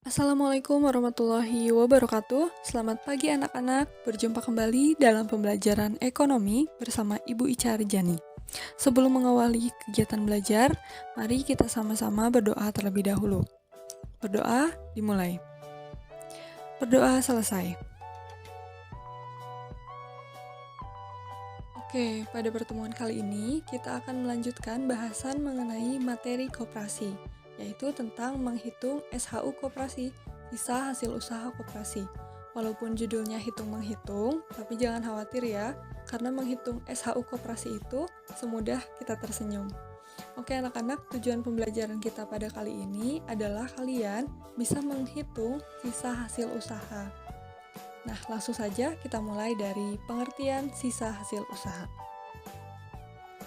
Assalamualaikum warahmatullahi wabarakatuh. Selamat pagi anak-anak, berjumpa kembali dalam pembelajaran ekonomi bersama Ibu Ica Arjani. Sebelum mengawali kegiatan belajar, mari kita sama-sama berdoa terlebih dahulu. Berdoa dimulai. Berdoa selesai. Oke, pada pertemuan kali ini kita akan melanjutkan bahasan mengenai materi koperasi, yaitu tentang menghitung SHU koperasi, sisa hasil usaha koperasi. Walaupun judulnya hitung-menghitung, tapi jangan khawatir ya, karena menghitung SHU koperasi itu semudah kita tersenyum. Oke anak-anak, tujuan pembelajaran kita pada kali ini adalah kalian bisa menghitung sisa hasil usaha. Nah, langsung saja kita mulai dari pengertian sisa hasil usaha.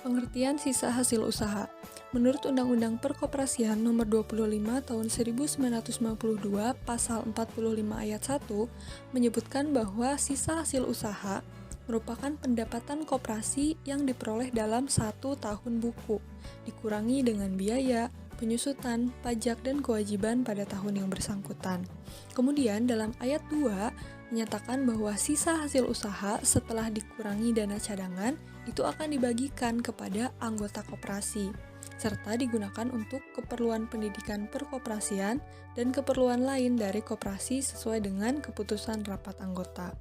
Pengertian sisa hasil usaha. Menurut Undang-Undang Perkoperasian Nomor 25 Tahun 1992 Pasal 45 Ayat 1 menyebutkan bahwa sisa hasil usaha merupakan pendapatan koperasi yang diperoleh dalam 1 tahun buku, dikurangi dengan biaya, penyusutan, pajak, dan kewajiban pada tahun yang bersangkutan. Kemudian dalam ayat 2 menyatakan bahwa sisa hasil usaha setelah dikurangi dana cadangan itu akan dibagikan kepada anggota koperasi, serta digunakan untuk keperluan pendidikan perkoperasian dan keperluan lain dari koperasi sesuai dengan keputusan rapat anggota.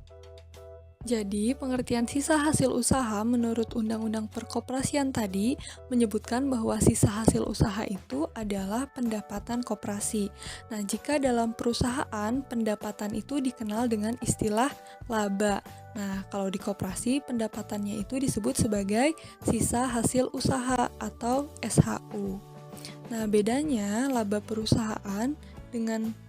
Jadi, pengertian sisa hasil usaha menurut Undang-Undang Perkoperasian tadi menyebutkan bahwa sisa hasil usaha itu adalah pendapatan koperasi. Nah, jika dalam perusahaan, pendapatan itu dikenal dengan istilah laba. Nah, kalau di koperasi, pendapatannya itu disebut sebagai sisa hasil usaha atau SHU. Nah, bedanya laba perusahaan dengan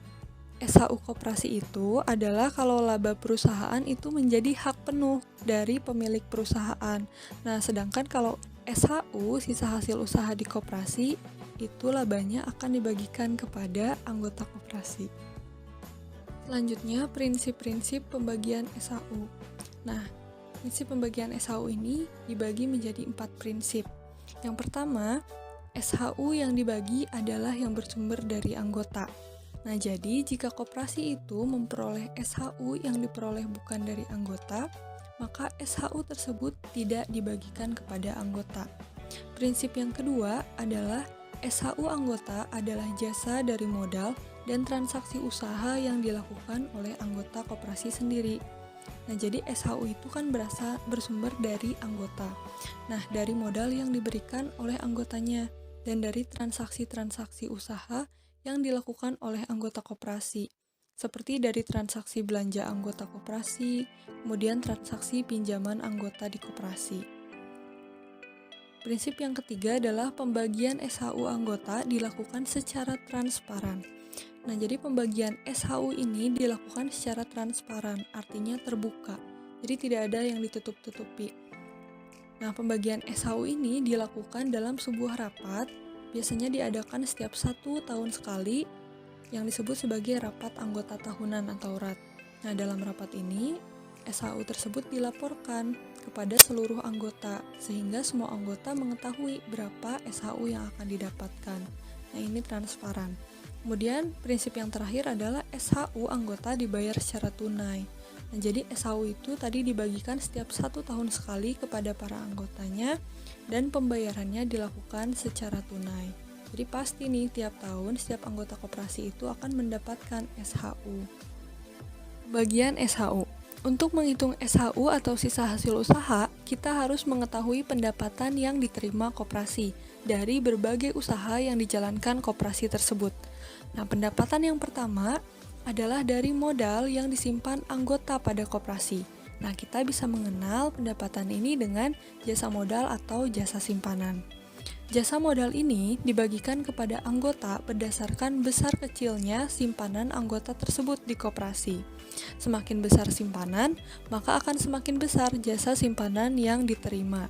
SHU koperasi itu adalah kalau laba perusahaan itu menjadi hak penuh dari pemilik perusahaan. Nah, sedangkan kalau SHU, sisa hasil usaha di koperasi, itu labanya akan dibagikan kepada anggota koperasi. Selanjutnya, prinsip-prinsip pembagian SHU. Nah, prinsip pembagian SHU ini dibagi menjadi 4 prinsip. Yang pertama, SHU yang dibagi adalah yang bersumber dari anggota. Nah, jadi jika koperasi itu memperoleh SHU yang diperoleh bukan dari anggota, maka SHU tersebut tidak dibagikan kepada anggota. Prinsip yang kedua adalah SHU anggota adalah jasa dari modal dan transaksi usaha yang dilakukan oleh anggota koperasi sendiri. Nah, jadi SHU itu kan bersumber dari anggota. Nah, dari modal yang diberikan oleh anggotanya dan dari transaksi-transaksi usaha yang dilakukan oleh anggota koperasi, seperti dari transaksi belanja anggota koperasi, kemudian transaksi pinjaman anggota di koperasi. Prinsip yang ketiga adalah pembagian SHU anggota dilakukan secara transparan. Nah, jadi pembagian SHU ini dilakukan secara transparan, artinya terbuka, jadi tidak ada yang ditutup-tutupi. Nah, pembagian SHU ini dilakukan dalam sebuah rapat, biasanya diadakan setiap 1 tahun sekali yang disebut sebagai rapat anggota tahunan atau RAT. Nah, dalam rapat ini, SHU tersebut dilaporkan kepada seluruh anggota, sehingga semua anggota mengetahui berapa SHU yang akan didapatkan. Nah, ini transparan. Kemudian, prinsip yang terakhir adalah SHU anggota dibayar secara tunai. Nah, jadi SHU itu tadi dibagikan setiap 1 tahun sekali kepada para anggotanya dan pembayarannya dilakukan secara tunai. Jadi pasti nih tiap tahun setiap anggota koperasi itu akan mendapatkan SHU. Bagian SHU. Untuk menghitung SHU atau sisa hasil usaha, kita harus mengetahui pendapatan yang diterima koperasi dari berbagai usaha yang dijalankan koperasi tersebut. Nah, pendapatan yang pertama adalah dari modal yang disimpan anggota pada koperasi. Nah, kita bisa mengenal pendapatan ini dengan jasa modal atau jasa simpanan. Jasa modal ini dibagikan kepada anggota berdasarkan besar kecilnya simpanan anggota tersebut di koperasi. Semakin besar simpanan, maka akan semakin besar jasa simpanan yang diterima.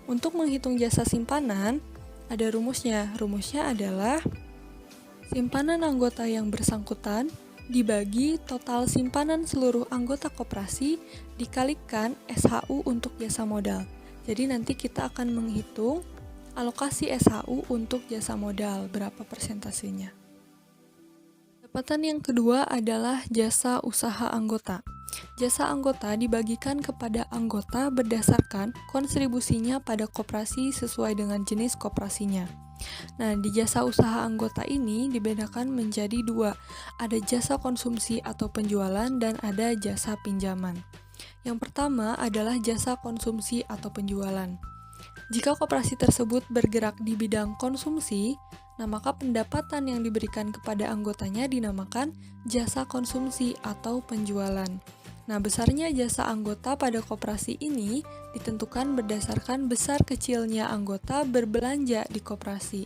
Untuk menghitung jasa simpanan, ada rumusnya. Rumusnya adalah simpanan anggota yang bersangkutan dibagi total simpanan seluruh anggota koperasi dikalikan SHU untuk jasa modal. Jadi nanti kita akan menghitung alokasi SHU untuk jasa modal, berapa persentasenya. Pendapatan yang kedua adalah jasa usaha anggota. Jasa anggota dibagikan kepada anggota berdasarkan kontribusinya pada koperasi sesuai dengan jenis koperasinya. Nah, di jasa usaha anggota ini dibedakan menjadi dua, ada jasa konsumsi atau penjualan dan ada jasa pinjaman. Yang pertama adalah jasa konsumsi atau penjualan. Jika koperasi tersebut bergerak di bidang konsumsi, nah maka pendapatan yang diberikan kepada anggotanya dinamakan jasa konsumsi atau penjualan. Nah, besarnya jasa anggota pada koperasi ini ditentukan berdasarkan besar kecilnya anggota berbelanja di koperasi.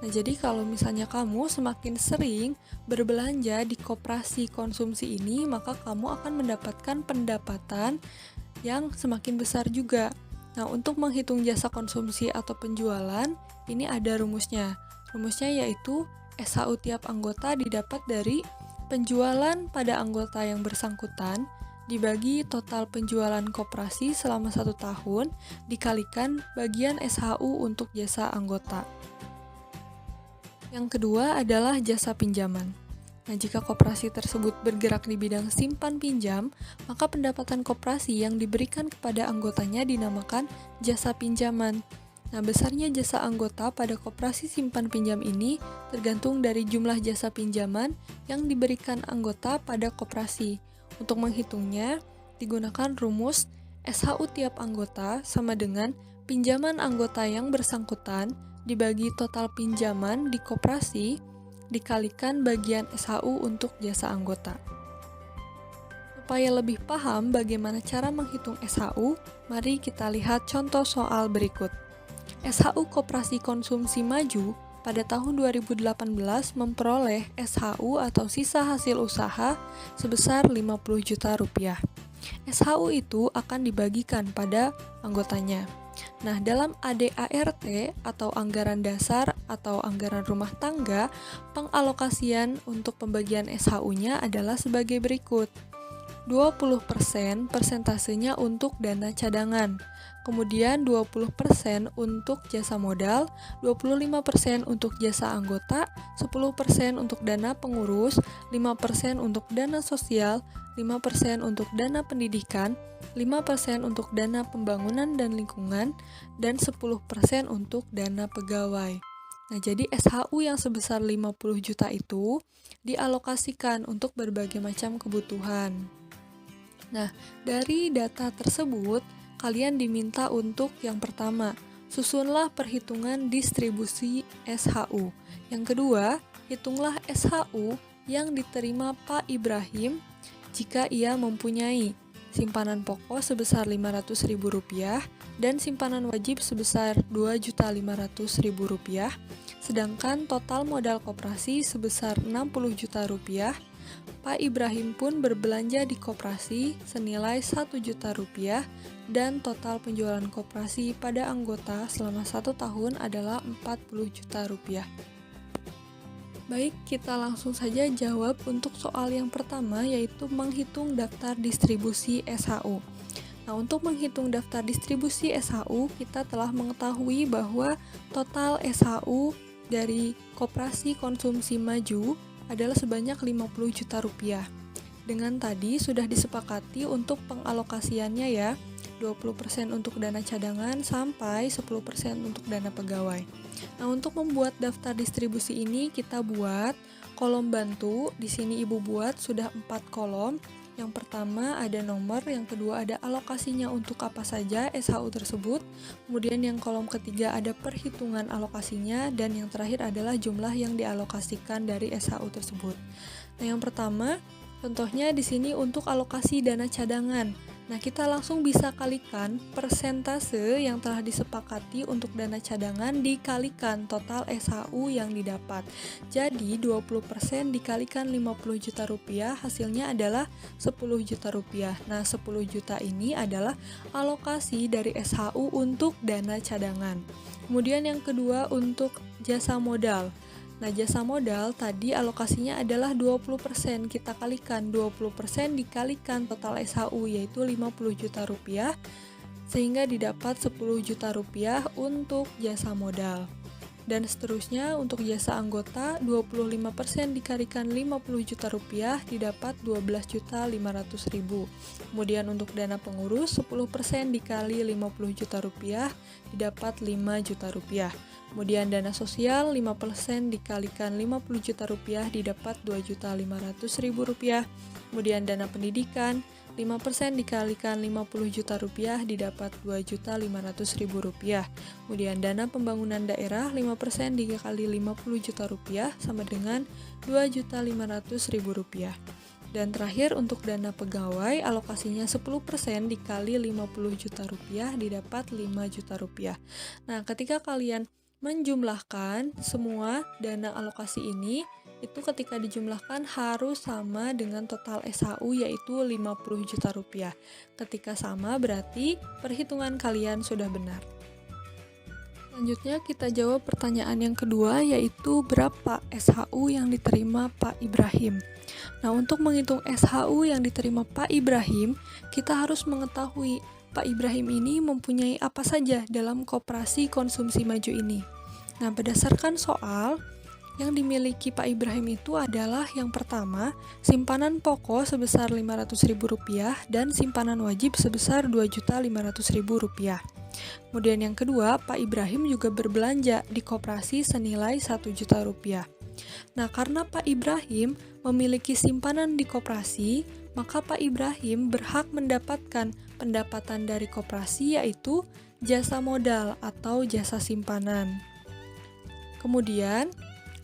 Nah, jadi kalau misalnya kamu semakin sering berbelanja di koperasi konsumsi ini, maka kamu akan mendapatkan pendapatan yang semakin besar juga. Nah, untuk menghitung jasa konsumsi atau penjualan, ini ada rumusnya. Rumusnya yaitu SHU tiap anggota didapat dari penjualan pada anggota yang bersangkutan dibagi total penjualan koperasi selama 1 tahun dikalikan bagian SHU untuk jasa anggota. Yang kedua adalah jasa pinjaman. Nah, jika koperasi tersebut bergerak di bidang simpan pinjam, maka pendapatan koperasi yang diberikan kepada anggotanya dinamakan jasa pinjaman. Nah, besarnya jasa anggota pada koperasi simpan pinjam ini tergantung dari jumlah jasa pinjaman yang diberikan anggota pada koperasi. Untuk menghitungnya, digunakan rumus SHU tiap anggota sama dengan pinjaman anggota yang bersangkutan dibagi total pinjaman di koperasi dikalikan bagian SHU untuk jasa anggota. Supaya lebih paham bagaimana cara menghitung SHU, mari kita lihat contoh soal berikut. SHU Koperasi Konsumsi Maju pada tahun 2018 memperoleh SHU atau sisa hasil usaha sebesar 50 juta rupiah. SHU itu akan dibagikan pada anggotanya. Nah, dalam ADART atau anggaran dasar atau anggaran rumah tangga, pengalokasian untuk pembagian SHU-nya adalah sebagai berikut. 20% persentasenya untuk dana cadangan, kemudian 20% untuk jasa modal, 25% untuk jasa anggota, 10% untuk dana pengurus, 5% untuk dana sosial, 5% untuk dana pendidikan, 5% untuk dana pembangunan dan lingkungan, dan 10% untuk dana pegawai. Nah, jadi SHU yang sebesar 50 juta itu dialokasikan untuk berbagai macam kebutuhan. Nah, dari data tersebut, kalian diminta untuk yang pertama, susunlah perhitungan distribusi SHU. Yang kedua, hitunglah SHU yang diterima Pak Ibrahim jika ia mempunyai simpanan pokok sebesar Rp500.000 dan simpanan wajib sebesar Rp2.500.000, sedangkan total modal koperasi sebesar Rp60 juta. Pak Ibrahim pun berbelanja di koperasi senilai Rp1 juta dan total penjualan koperasi pada anggota selama 1 tahun adalah Rp40 juta. Baik, kita langsung saja jawab untuk soal yang pertama, yaitu menghitung daftar distribusi SHU. Nah, untuk menghitung daftar distribusi SHU, kita telah mengetahui bahwa total SHU dari Koperasi Konsumsi Maju adalah sebanyak Rp50 juta. Dengan tadi sudah disepakati untuk pengalokasiannya ya, 20% untuk dana cadangan sampai 10% untuk dana pegawai. Nah, untuk membuat daftar distribusi ini kita buat kolom bantu. Di sini Ibu buat sudah 4 kolom. Yang pertama ada nomor, yang kedua ada alokasinya untuk apa saja SHU tersebut. Kemudian yang kolom ketiga ada perhitungan alokasinya dan yang terakhir adalah jumlah yang dialokasikan dari SHU tersebut. Nah, yang pertama contohnya di sini untuk alokasi dana cadangan. Nah, kita langsung bisa kalikan persentase yang telah disepakati untuk dana cadangan dikalikan total SHU yang didapat. Jadi, 20% dikalikan Rp50 juta, hasilnya adalah Rp10 juta. Nah, Rp10 juta ini adalah alokasi dari SHU untuk dana cadangan. Kemudian yang kedua untuk jasa modal. Nah, jasa modal tadi alokasinya adalah 20%, kita kalikan 20% dikalikan total SHU yaitu Rp50 juta, sehingga didapat Rp10 juta untuk jasa modal. Dan seterusnya untuk jasa anggota 25% dikalikan 50 juta rupiah didapat 12.500.000. Kemudian untuk dana pengurus 10% dikali 50 juta rupiah didapat 5 juta rupiah. Kemudian dana sosial 5% dikalikan 50 juta rupiah didapat 2.500.000 rupiah. Kemudian dana pendidikan 5% dikalikan 50 juta rupiah didapat 2.500.000 rupiah. Kemudian dana pembangunan daerah 5% dikali 50 juta rupiah sama dengan 2.500.000 rupiah. Dan terakhir untuk dana pegawai alokasinya 10% dikali 50 juta rupiah didapat 5 juta rupiah. Nah, ketika kalian menjumlahkan semua dana alokasi ini, itu ketika dijumlahkan harus sama dengan total SHU yaitu 50 juta rupiah. Ketika sama berarti perhitungan kalian sudah benar. Selanjutnya kita jawab pertanyaan yang kedua yaitu berapa SHU yang diterima Pak Ibrahim. Nah, untuk menghitung SHU yang diterima Pak Ibrahim, kita harus mengetahui Pak Ibrahim ini mempunyai apa saja dalam koperasi konsumsi maju ini. Nah, berdasarkan soal, yang dimiliki Pak Ibrahim itu adalah yang pertama, simpanan pokok sebesar Rp500.000 dan simpanan wajib sebesar Rp2.500.000. Kemudian yang kedua, Pak Ibrahim juga berbelanja di koperasi senilai Rp1.000.000. Nah, karena Pak Ibrahim memiliki simpanan di koperasi, maka Pak Ibrahim berhak mendapatkan pendapatan dari koperasi yaitu jasa modal atau jasa simpanan. Kemudian,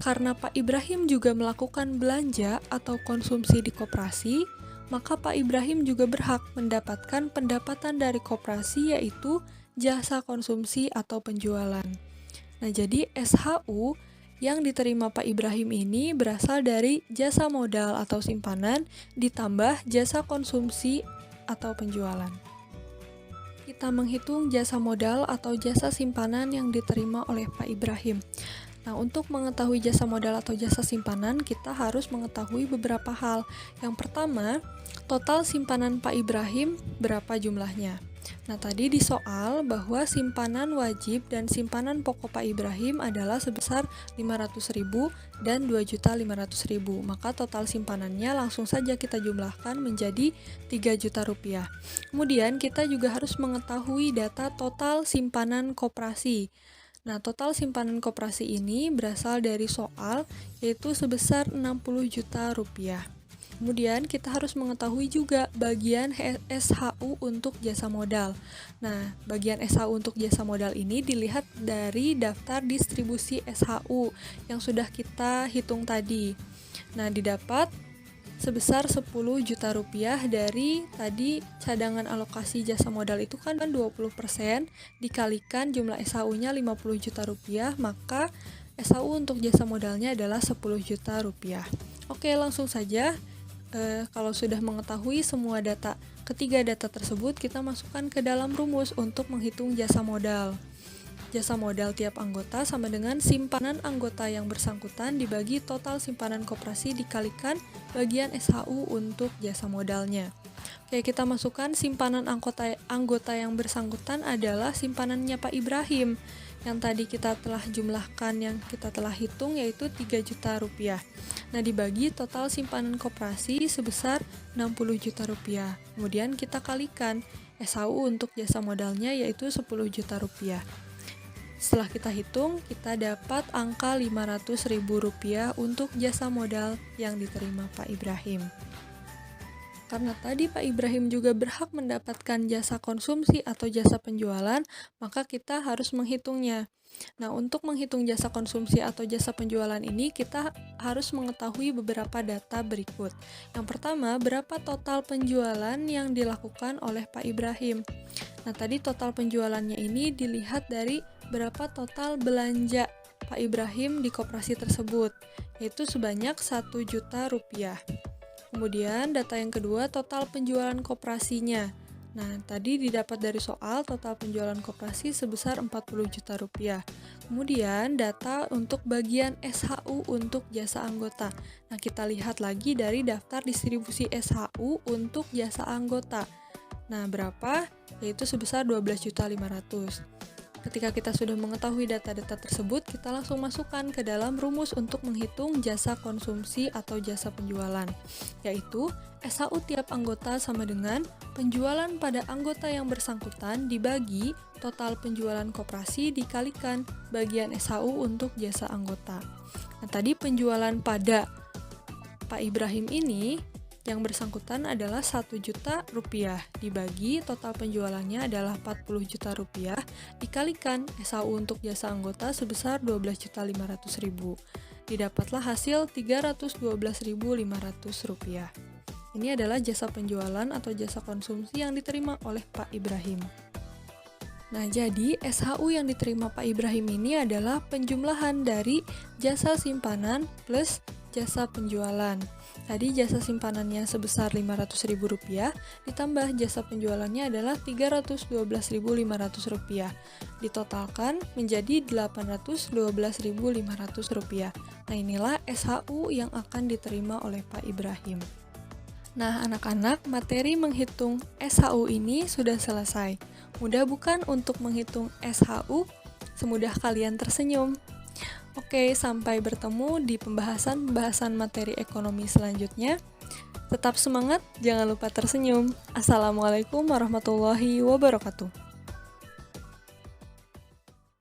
karena Pak Ibrahim juga melakukan belanja atau konsumsi di koperasi, maka Pak Ibrahim juga berhak mendapatkan pendapatan dari koperasi yaitu jasa konsumsi atau penjualan. Nah, jadi SHU yang diterima Pak Ibrahim ini berasal dari jasa modal atau simpanan ditambah jasa konsumsi atau penjualan. Kita menghitung jasa modal atau jasa simpanan yang diterima oleh Pak Ibrahim. Nah, untuk mengetahui jasa modal atau jasa simpanan, kita harus mengetahui beberapa hal. Yang pertama, total simpanan Pak Ibrahim berapa jumlahnya? Nah, tadi di soal bahwa simpanan wajib dan simpanan pokok Pak Ibrahim adalah sebesar Rp500.000 dan Rp2.500.000. Maka total simpanannya langsung saja kita jumlahkan menjadi Rp3 juta. Kemudian kita juga harus mengetahui data total simpanan koperasi. Nah, total simpanan koperasi ini berasal dari soal, yaitu sebesar Rp60 juta. Kemudian kita harus mengetahui juga bagian SHU untuk jasa modal. Nah, bagian SHU untuk jasa modal ini dilihat dari daftar distribusi SHU yang sudah kita hitung tadi. Nah, didapat sebesar Rp10 juta dari tadi cadangan alokasi jasa modal itu kan 20% dikalikan jumlah SHU-nya Rp50 juta, maka SHU untuk jasa modalnya adalah Rp10 juta. Oke, langsung saja. Kalau sudah mengetahui semua data, ketiga data tersebut kita masukkan ke dalam rumus untuk menghitung jasa modal. Jasa modal tiap anggota sama dengan simpanan anggota yang bersangkutan dibagi total simpanan koperasi dikalikan bagian SHU untuk jasa modalnya. Oke, kita masukkan simpanan anggota yang bersangkutan adalah simpanannya Pak Ibrahim yang tadi kita telah jumlahkan, yang kita telah hitung yaitu Rp3 juta. Nah, dibagi total simpanan koperasi sebesar Rp60 juta. Kemudian kita kalikan SHU untuk jasa modalnya yaitu Rp10 juta. Setelah kita hitung, kita dapat angka Rp500.000 untuk jasa modal yang diterima Pak Ibrahim. Karena tadi Pak Ibrahim juga berhak mendapatkan jasa konsumsi atau jasa penjualan, maka kita harus menghitungnya. Nah, untuk menghitung jasa konsumsi atau jasa penjualan ini, kita harus mengetahui beberapa data berikut. Yang pertama, berapa total penjualan yang dilakukan oleh Pak Ibrahim. Nah, tadi total penjualannya ini dilihat dari berapa total belanja Pak Ibrahim di koperasi tersebut, yaitu sebanyak Rp1 juta. Kemudian data yang kedua, total penjualan koperasinya. Nah, tadi didapat dari soal total penjualan koperasi sebesar Rp40 juta. Kemudian data untuk bagian SHU untuk jasa anggota. Nah, kita lihat lagi dari daftar distribusi SHU untuk jasa anggota. Nah, berapa? Yaitu sebesar Rp12.500.000. Ketika kita sudah mengetahui data-data tersebut, kita langsung masukkan ke dalam rumus untuk menghitung jasa konsumsi atau jasa penjualan, yaitu SHU tiap anggota sama dengan penjualan pada anggota yang bersangkutan dibagi total penjualan koperasi dikalikan bagian SHU untuk jasa anggota. Nah, tadi penjualan pada Pak Ibrahim ini yang bersangkutan adalah 1 juta rupiah dibagi total penjualannya adalah 40 juta rupiah dikalikan SHU untuk jasa anggota sebesar 12.500.000. Didapatlah hasil 312.500 rupiah. Ini adalah jasa penjualan atau jasa konsumsi yang diterima oleh Pak Ibrahim. Nah, jadi SHU yang diterima Pak Ibrahim ini adalah penjumlahan dari jasa simpanan plus jasa penjualan. Tadi jasa simpanannya sebesar Rp500.000 ditambah jasa penjualannya adalah Rp312.500. Ditotalkan menjadi Rp812.500. Nah, inilah SHU yang akan diterima oleh Pak Ibrahim. Nah, anak-anak, materi menghitung SHU ini sudah selesai. Mudah bukan untuk menghitung SHU? Semudah kalian tersenyum. Oke, sampai bertemu di pembahasan materi ekonomi selanjutnya. Tetap semangat, jangan lupa tersenyum. Assalamualaikum warahmatullahi wabarakatuh.